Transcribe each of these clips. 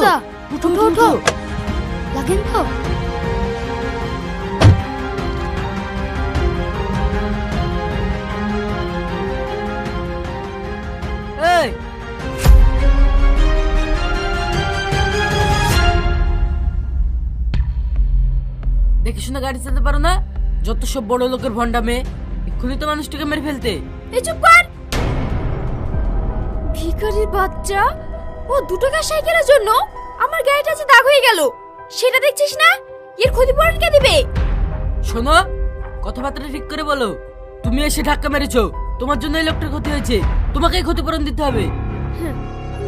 চাচা উঠো উঠো উঠো লাগেন তো। এই দেখে শুনে গাড়ি চালাতে পারো না? যত সব বড় লোকের ভন্ডা মেয়ে, এক্ষুনি তো মানুষটাকে মেরে ফেলতে। এই চুপ কর। ভিখারির বাচ্চা, ও 2 টাকা সাইকেলের জন্য আমার গাড়িটা যে দাগ হয়ে গেল, সেটা দেখছিস না? এর ক্ষতিপূরণ কে দিবে? শোনো, কথাবার্তা ঠিক করে বলো। তুমি এসে ধাক্কা মেরেছো, তোমার জন্য এই লোকটার ক্ষতি হয়েছে, তোমাকেই ক্ষতিপূরণ দিতে হবে।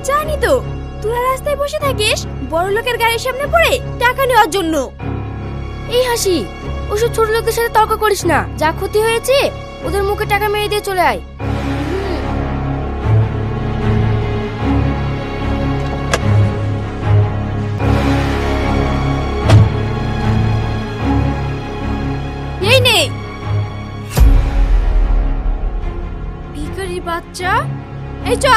জানি তো, তোরা রাস্তায় বসে থাকিস বড় লোকের গাড়ির সামনে পড়ে টাকা নেওয়ার জন্য। এই হাসি, ওসব ছোট লোকদের সাথে তর্ক করিস না। যা ক্ষতি হয়েছে ওদের মুখে টাকা মেরে দিয়ে চলে আয়। এই নে ভিখারির বাচ্চা, এই চ।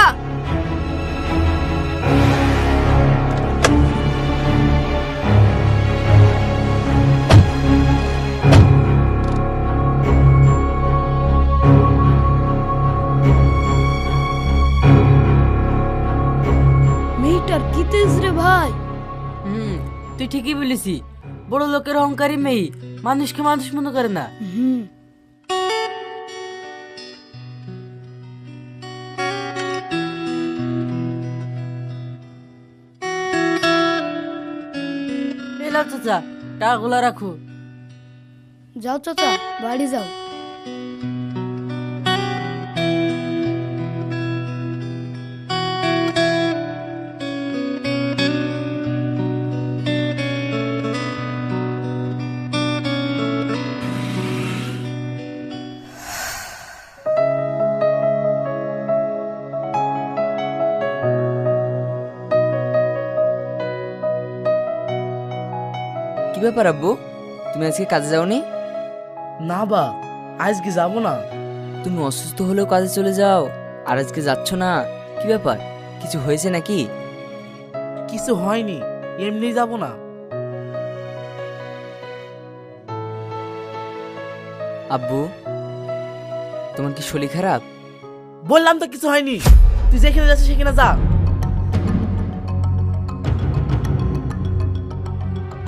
মেয়েটার কি তেজ রে ভাই। তুই ঠিকই বলেছি, বড় লোকের অহংকারী মেয়ে মানুষকে মানুষ মনে করে না। এলাও চাচা, টাকাগুলো রাখো। যাও চাচা, বাড়ি যাও। কি ব্যাপার আব্বু, তুমি আজকে কাজে যাওনি? না বা, আজকে যাব না। তুমি অসুস্থ হলেও কাজে চলে যাও, আর আজকে যাচ্ছ না? কি ব্যাপার, কিছু হয়েছে নাকি? কিছু হয়নি, এমনি যাব না। আব্বু, তোমার কি শরীর খারাপ? বললাম তো কিছু হয়নি, তুই যেখানে যাচ্ছিস সেখানে যা।